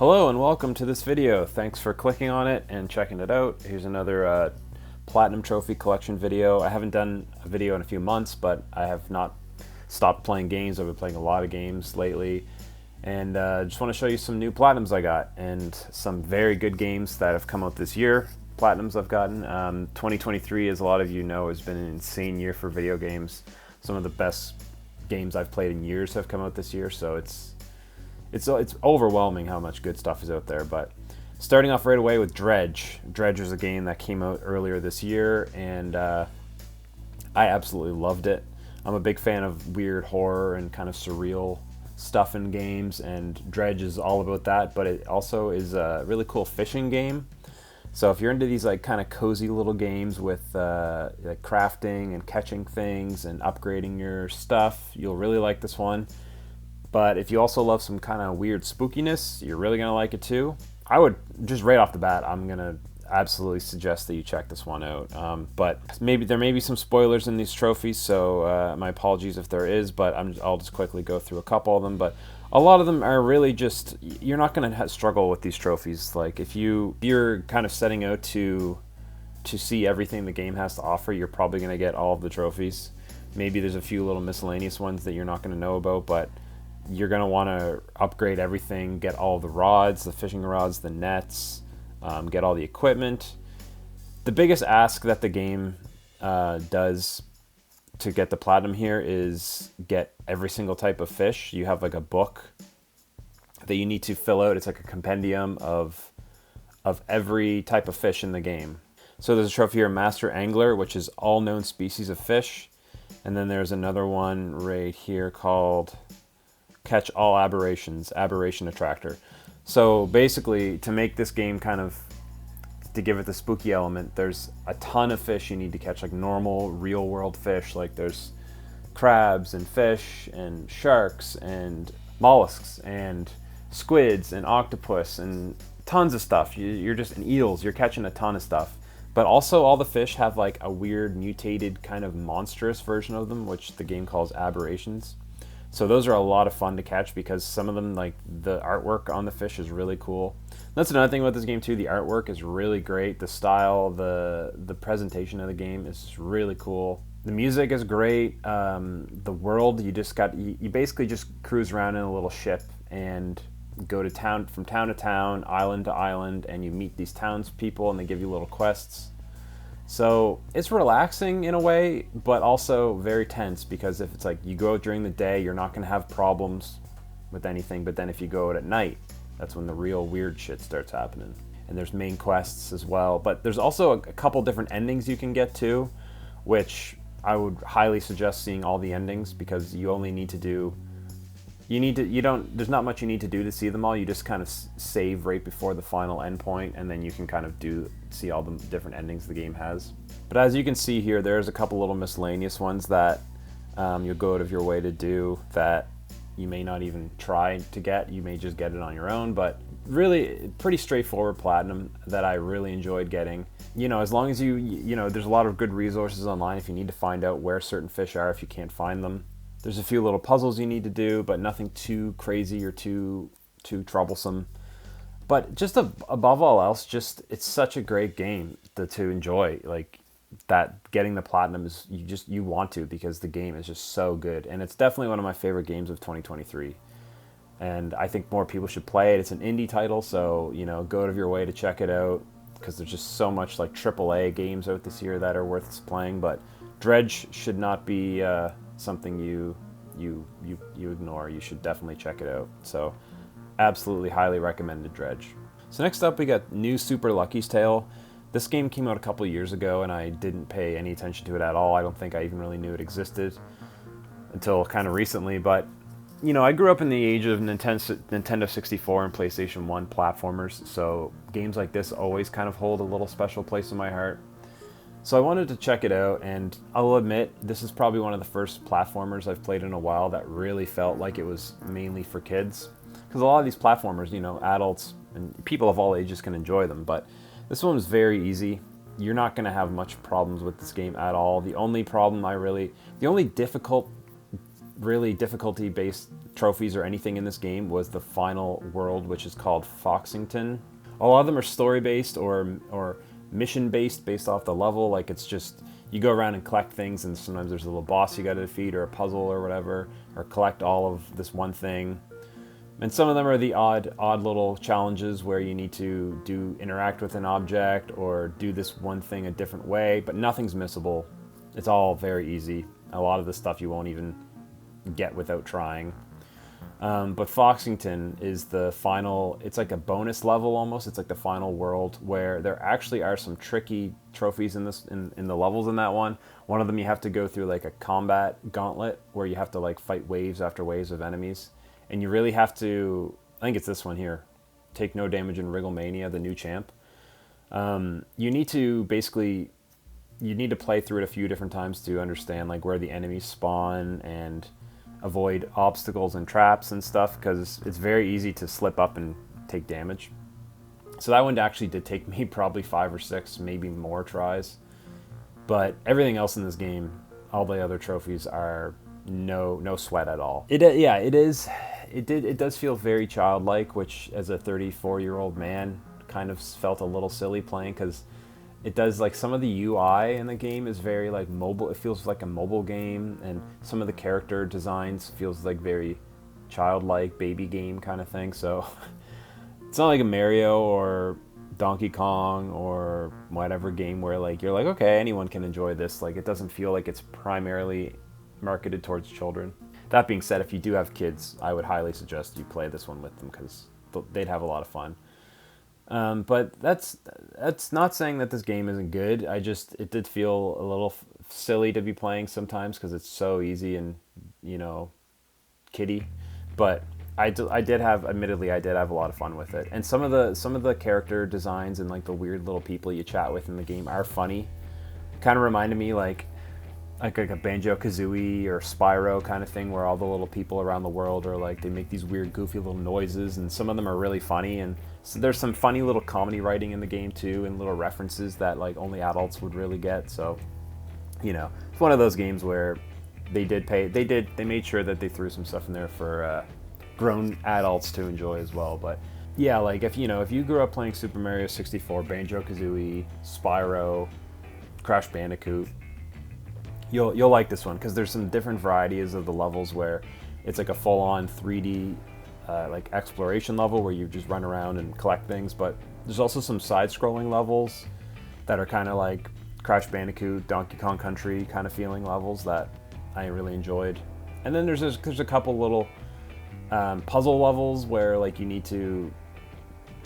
Hello and welcome to this video. Thanks for clicking on it and checking it out. Here's another Platinum Trophy collection video. I haven't done a video in a few months, but I have not stopped playing games. I've been playing a lot of games lately, and just want to show you some new Platinums I got and some very good games that have come out this year. Platinums I've gotten. 2023, as a lot of you know, has been an insane year for video games. Some of the best games I've played in years have come out this year, so it's overwhelming how much good stuff is out there. But starting off right away with Dredge. Dredge is a game that came out earlier this year, and I absolutely loved it. I'm a big fan of weird horror and kind of surreal stuff in games, and Dredge is all about that, but it also is a really cool fishing game. So if you're into these like kind of cozy little games with like crafting and catching things and upgrading your stuff, you'll really like this one. But if you also love some kind of weird spookiness, you're really going to like it too. I would, just right off the bat, I'm going to absolutely suggest that you check this one out. But there may be some spoilers in these trophies, so my apologies if there is, but I'll just quickly go through a couple of them. But a lot of them are really just, you're not going to struggle with these trophies. Like if you're kind of setting out to see everything the game has to offer, you're probably going to get all of the trophies. Maybe there's a few little miscellaneous ones that you're not going to know about, but you're going to want to upgrade everything, get all the rods, the fishing rods, the nets, get all the equipment. The biggest ask that the game does to get the platinum here is get every single type of fish. You have like a book that you need to fill out. It's like a compendium of every type of fish in the game. So there's a trophy here, Master Angler, which is all known species of fish. And then there's another one right here called Catch All Aberrations, Aberration Attractor. So basically, to make this game kind of, to give it the spooky element, there's a ton of fish you need to catch, like normal, real world fish. Like there's crabs and fish and sharks and mollusks and squids and octopus and tons of stuff. You're just, and eels, you're catching a ton of stuff. But also all the fish have like a weird mutated kind of monstrous version of them, which the game calls aberrations. So those are a lot of fun to catch because some of them, like the artwork on the fish is really cool. That's another thing about this game too. The artwork is really great. The style, the presentation of the game is really cool. The music is great. The world, you basically just cruise around in a little ship and go to town, from town to town, island to island, and you meet these townspeople and they give you little quests. So it's relaxing in a way, but also very tense, because if it's like you go out during the day, you're not going to have problems with anything, but then if you go out at night, that's when the real weird shit starts happening. And there's main quests as well, but there's also a couple different endings you can get to, which I would highly suggest seeing all the endings, because you only need to do, there's not much you need to do to see them all. You just kind of save right before the final endpoint, and then you can kind of see all the different endings the game has. But as you can see here, there's a couple little miscellaneous ones that you'll go out of your way to do that you may not even try to get. You may just get it on your own, but really pretty straightforward platinum that I really enjoyed getting. You know, as long as there's a lot of good resources online if you need to find out where certain fish are if you can't find them. There's a few little puzzles you need to do, but nothing too crazy or too troublesome. But just above all else, it's such a great game to enjoy. Like that, getting the platinum is, you want to, because the game is just so good. And it's definitely one of my favorite games of 2023. And I think more people should play it. It's an indie title, so go out of your way to check it out, because there's just so much like AAA games out this year that are worth playing. But Dredge should not be something you ignore. You should definitely check it out. So absolutely highly recommended Dredge. So next up we got new Super Lucky's Tale. This game came out a couple years ago and I didn't pay any attention to it at all. I don't think I even really knew it existed until kind of recently, but I grew up in the age of Nintendo 64 and PlayStation 1 platformers, so games like this always kind of hold a little special place in my heart. So I wanted to check it out, and I'll admit, this is probably one of the first platformers I've played in a while that really felt like it was mainly for kids. Because a lot of these platformers, adults and people of all ages can enjoy them, but this one was very easy. You're not going to have much problems with this game at all. The only difficulty-based trophies or anything in this game was the final world, which is called Foxington. A lot of them are story-based or mission-based, based off the level. Like, it's just, you go around and collect things, and sometimes there's a little boss you got to defeat, or a puzzle or whatever, or collect all of this one thing. And some of them are the odd little challenges where you need to interact with an object or do this one thing a different way, but nothing's missable. It's all very easy. A lot of the stuff you won't even get without trying. But Foxington is the final, it's like a bonus level almost. It's like the final world where there actually are some tricky trophies in the levels in that one. One of them you have to go through like a combat gauntlet where you have to like fight waves after waves of enemies. And you really have to, I think it's this one here, take no damage in Wrigglemania, the new champ. You need to basically, you need to play through it a few different times to understand like where the enemies spawn and avoid obstacles and traps and stuff, because it's very easy to slip up and take damage. So that one actually did take me probably 5 or 6, maybe more tries. But everything else in this game, all the other trophies are no sweat at all. It is. It does feel very childlike, which as a 34-year-old man kind of felt a little silly playing, because it does, like, some of the UI in the game is very like mobile. It feels like a mobile game, and some of the character designs feels like very childlike baby game kind of thing. So it's not like a Mario or Donkey Kong or whatever game where like you're like, okay, anyone can enjoy this. Like, it doesn't feel like it's primarily marketed towards children. That being said, if you do have kids, I would highly suggest you play this one with them, because they'd have a lot of fun. But that's not saying that this game isn't good. It did feel a little silly to be playing sometimes because it's so easy and, you know, kiddie. But admittedly, I did have a lot of fun with it. And some of the character designs and like the weird little people you chat with in the game are funny. Kind of reminded me like a Banjo-Kazooie or Spyro kind of thing, where all the little people around the world are like, they make these weird goofy little noises, and some of them are really funny. And so there's some funny little comedy writing in the game too, and little references that like only adults would really get. So, you know, it's one of those games where they made sure that they threw some stuff in there for grown adults to enjoy as well. But yeah, like if you grew up playing Super Mario 64, Banjo-Kazooie, Spyro, Crash Bandicoot, you'll like this one, because there's some different varieties of the levels where it's like a full-on 3D like exploration level where you just run around and collect things, but there's also some side-scrolling levels that are kind of like Crash Bandicoot, Donkey Kong Country kind of feeling levels that I really enjoyed. And then there's a couple little puzzle levels where like you need to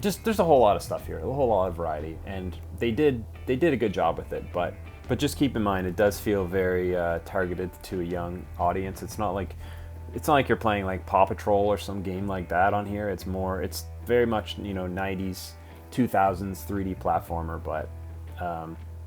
there's a whole lot of stuff here, a whole lot of variety, and they did a good job with it. But just keep in mind, it does feel very targeted to a young audience. It's not like you're playing like Paw Patrol or some game like that on here. It's very much, 90s, 2000s 3D platformer, but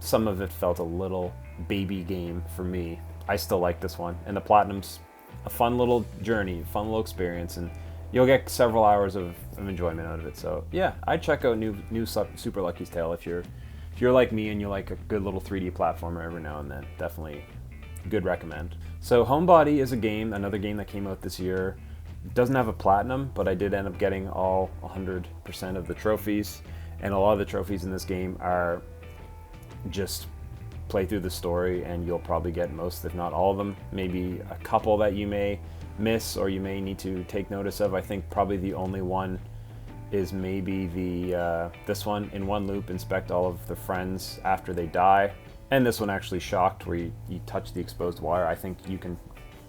some of it felt a little baby game for me. I still like this one, and the Platinum's a fun little journey, fun little experience, and you'll get several hours of enjoyment out of it. So yeah, I'd check out new Super Lucky's Tale if you're like me and you like a good little 3D platformer every now and then. Definitely good recommend. So Homebody is another game that came out this year. It doesn't have a platinum, but I did end up getting all 100% of the trophies, and a lot of the trophies in this game are just play through the story and you'll probably get most, if not all of them. Maybe a couple that you may miss or you may need to take notice of. I think probably the only one is maybe this one, in one loop, inspect all of the friends after they die. And this one actually shocked, where you touch the exposed wire. I think you can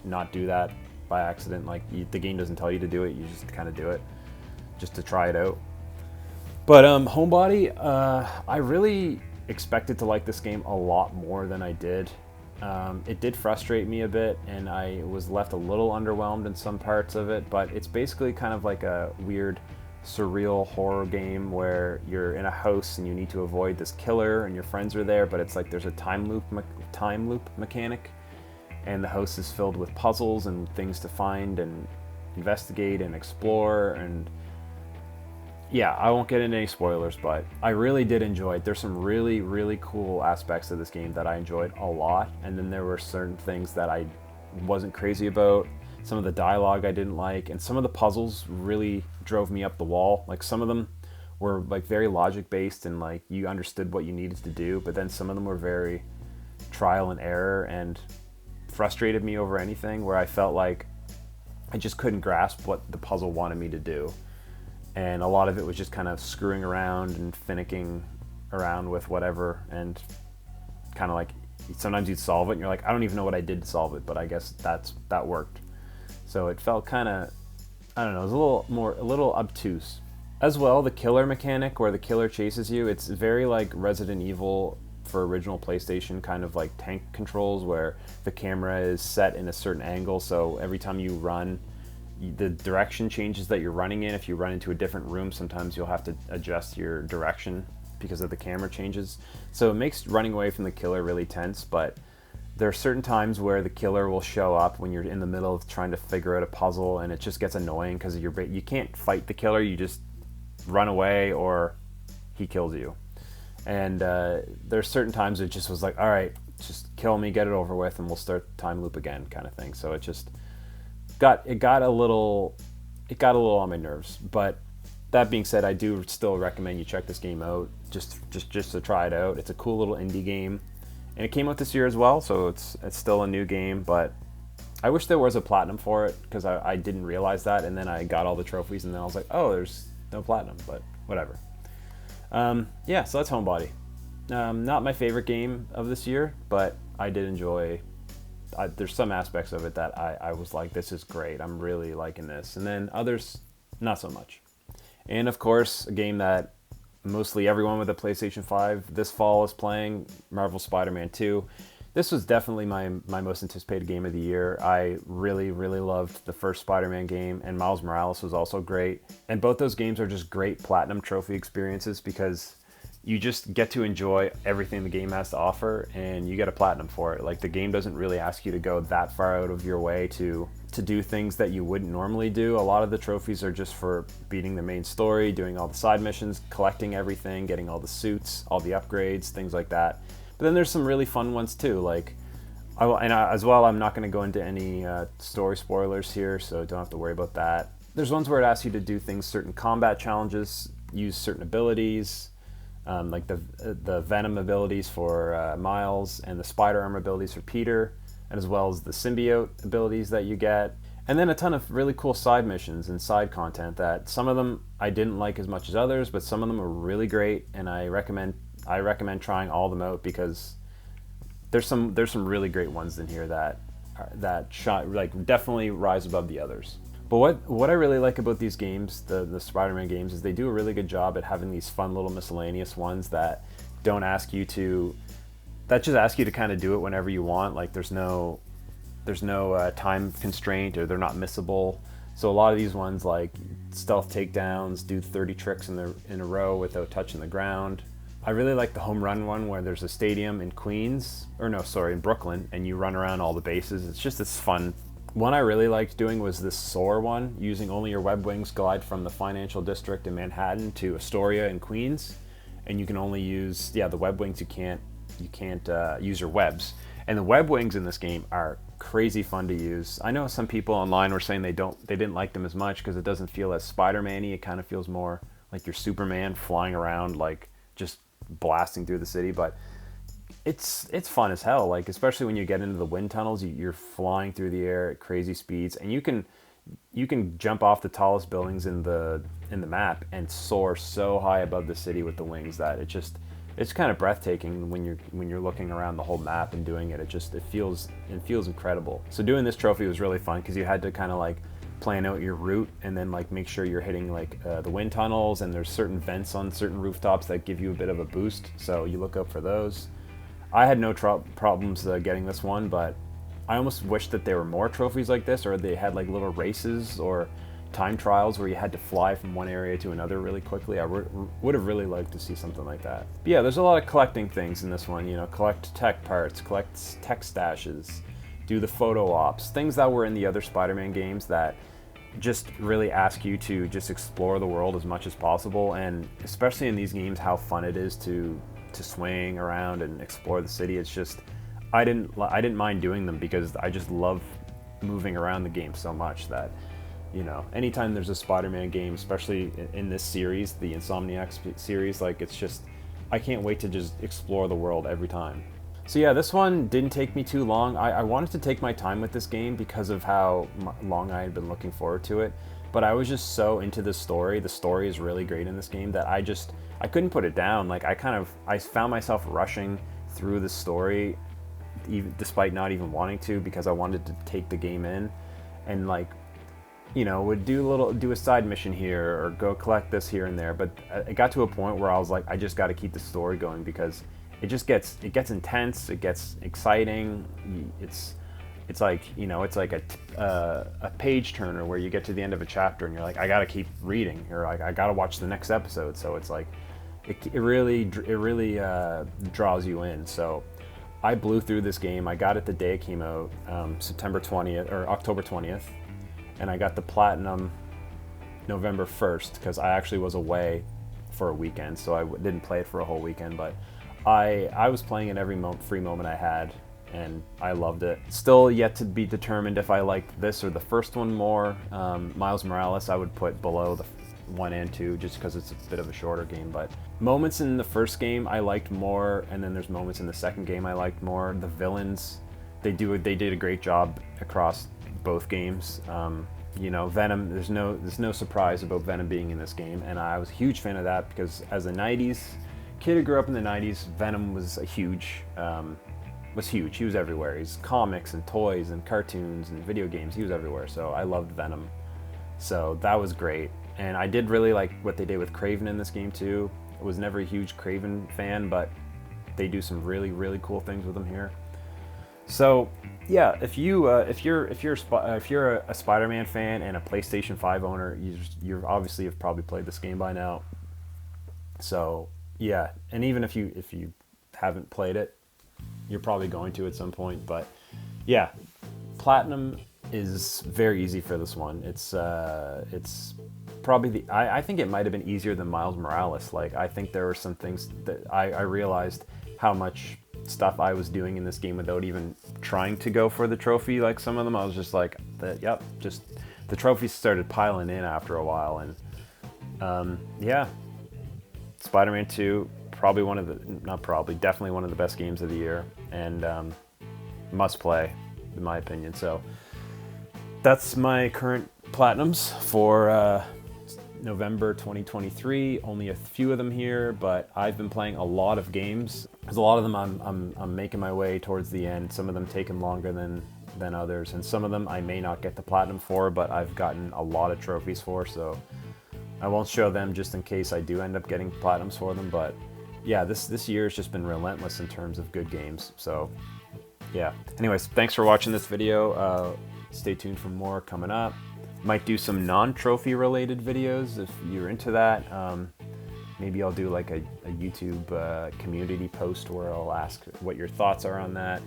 not do that by accident. Like, the game doesn't tell you to do it, you just kind of do it just to try it out. But Homebody, I really expected to like this game a lot more than I did. It did frustrate me a bit, and I was left a little underwhelmed in some parts of it, but it's basically kind of like a weird surreal horror game where you're in a house and you need to avoid this killer and your friends are there, but it's like there's a time loop mechanic, and the house is filled with puzzles and things to find and investigate and explore. And yeah, I won't get into any spoilers, but I really did enjoy it. There's some really, really cool aspects of this game that I enjoyed a lot, and then there were certain things that I wasn't crazy about. Some of the dialogue I didn't like, and some of the puzzles really drove me up the wall. Like some of them were like very logic based and like you understood what you needed to do, but then some of them were very trial and error and frustrated me over anything, where I felt like I just couldn't grasp what the puzzle wanted me to do. And a lot of it was just kind of screwing around and finicking around with whatever, and kind of like sometimes you'd solve it and you're like, I don't even know what I did to solve it, but I guess that worked. So it felt kind of, I don't know, it was a little obtuse. As well, the killer mechanic where the killer chases you, it's very like Resident Evil for original PlayStation, kind of like tank controls where the camera is set in a certain angle, so every time you run, the direction changes that you're running in. If you run into a different room, sometimes you'll have to adjust your direction because of the camera changes. So it makes running away from the killer really tense, but there are certain times where the killer will show up when you're in the middle of trying to figure out a puzzle, and it just gets annoying because you can't fight the killer, you just run away or he kills you. And there's certain times it just was like, all right, just kill me, get it over with, and we'll start the time loop again, kind of thing. So it just got a little on my nerves. But that being said, I do still recommend you check this game out, just to try it out. It's a cool little indie game, and it came out this year as well, so it's still a new game. But I wish there was a platinum for it, because I didn't realize that, and then I got all the trophies, and then I was like, oh, there's no platinum, but whatever. Yeah, so that's Homebody. Not my favorite game of this year, but I did enjoy. There's some aspects of it that I was like, this is great, I'm really liking this, and then others, not so much. And of course, a game that mostly everyone with a PlayStation 5 this fall is playing, Marvel Spider-Man 2. This was definitely my most anticipated game of the year. I really, really loved the first Spider-Man game, and Miles Morales was also great. And both those games are just great platinum trophy experiences because you just get to enjoy everything the game has to offer, and you get a platinum for it. Like, the game doesn't really ask you to go that far out of your way to do things that you wouldn't normally do. A lot of the trophies are just for beating the main story, doing all the side missions, collecting everything, getting all the suits, all the upgrades, things like that. But then there's some really fun ones too, like, as well, I'm not going to go into any story spoilers here, so don't have to worry about that. There's ones where it asks you to do things, certain combat challenges, use certain abilities, like the Venom abilities for Miles, and the Spider Arm abilities for Peter, and as well as the symbiote abilities that you get. And then a ton of really cool side missions and side content that some of them I didn't like as much as others, but some of them are really great, and I recommend trying all of them out, because there's some really great ones in here that shine, like, definitely rise above the others. But what I really like about these games, the Spider-Man games, is they do a really good job at having these fun little miscellaneous ones that don't ask you to, that just ask you to kind of do it whenever you want. Like, there's no time constraint, or they're not missable. So a lot of these ones, like stealth takedowns, do 30 tricks in a row without touching the ground. I really like the home run one where there's a stadium in in Brooklyn, and you run around all the bases. It's just this fun. One I really liked doing was this soar one, using only your web wings, glide from the financial district in Manhattan to Astoria in Queens, and you can only use the web wings. You can't use your webs. And the web wings in this game are crazy fun to use. I know some people online were saying they didn't like them as much because it doesn't feel as Spider-Man-y. It kind of feels more like you're Superman flying around, like just blasting through the city. But it's fun as hell. Like, especially when you get into the wind tunnels, you're flying through the air at crazy speeds, and you can jump off the tallest buildings in the map and soar so high above the city with the wings that it's kind of breathtaking when you're looking around the whole map and doing it. It feels incredible. So doing this trophy was really fun because you had to kind of like plan out your route and then like make sure you're hitting like the wind tunnels, and there's certain vents on certain rooftops that give you a bit of a boost, so you look out for those. I had no problems getting this one, but I almost wish that there were more trophies like this, or they had like little races or time trials where you had to fly from one area to another really quickly. I would have really liked to see something like that. But yeah, there's a lot of collecting things in this one. You know, collect tech parts, collect tech stashes, do the photo ops, things that were in the other Spider-Man games that just really ask you to just explore the world as much as possible. And especially in these games, how fun it is to swing around and explore the city. It's just, I didn't mind doing them because I just love moving around the game so much that, you know, anytime there's a Spider-Man game, especially in this series, the Insomniac series, like, it's just, I can't wait to just explore the world every time. So yeah, this one didn't take me too long. I wanted to take my time with this game because of how long I had been looking forward to it, but I was just so into the story. The story is really great in this game that I couldn't put it down. Like, I found myself rushing through the story, even despite not even wanting to, because I wanted to take the game in, and, like, you know, would do a side mission here or go collect this here and there. But it got to a point where I was like, I just got to keep the story going, because it gets intense, it gets exciting. It's like, you know, it's like a page turner where you get to the end of a chapter and you're like, I got to keep reading, or like, I got to watch the next episode. So it's like, it really draws you in. So I blew through this game. I got it the day it came out, September 20th or October 20th. And I got the platinum November 1st, because I actually was away for a weekend, so I didn't play it for a whole weekend, but I was playing it every free moment I had, and I loved it. Still yet to be determined if I liked this or the first one more. Miles Morales I would put below the 1 and 2, just because it's a bit of a shorter game, but moments in the first game I liked more, and then there's moments in the second game I liked more. The villains, they did a great job across both games. You know, Venom, there's no surprise about Venom being in this game, and I was a huge fan of that, because as a 90s kid who grew up in the 90s, Venom was huge. He was everywhere. He's comics and toys and cartoons and video games. He was everywhere, so I loved Venom. So that was great, and I did really like what they did with Kraven in this game too. I was never a huge Kraven fan, but they do some really cool things with him here. So yeah, if you're a Spider-Man fan and a PlayStation 5 owner, you obviously have probably played this game by now. So yeah, and even if you haven't played it, you're probably going to at some point. But yeah, platinum is very easy for this one. It's probably I think it might have been easier than Miles Morales. Like, I think there were some things that I realized how much stuff I was doing in this game without even trying to go for the trophy. Like, some of them I was just like, just the trophies started piling in after a while. And yeah, Spider-Man 2, definitely one of the best games of the year, and must play in my opinion. So that's my current platinums for November 2023. Only a few of them here, but I've been playing a lot of games. Because a lot of them I'm making my way towards the end. Some of them taking longer than others, and some of them I may not get the platinum for, but I've gotten a lot of trophies for, so I won't show them just in case I do end up getting platinums for them. But yeah, this year has just been relentless in terms of good games. So yeah. Anyways, thanks for watching this video. Stay tuned for more coming up. Might do some non-trophy related videos if you're into that. Maybe I'll do like a YouTube community post where I'll ask what your thoughts are on that.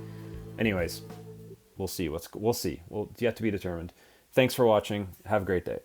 Anyways, we'll see. We'll see. Well, it's yet to be determined. Thanks for watching. Have a great day.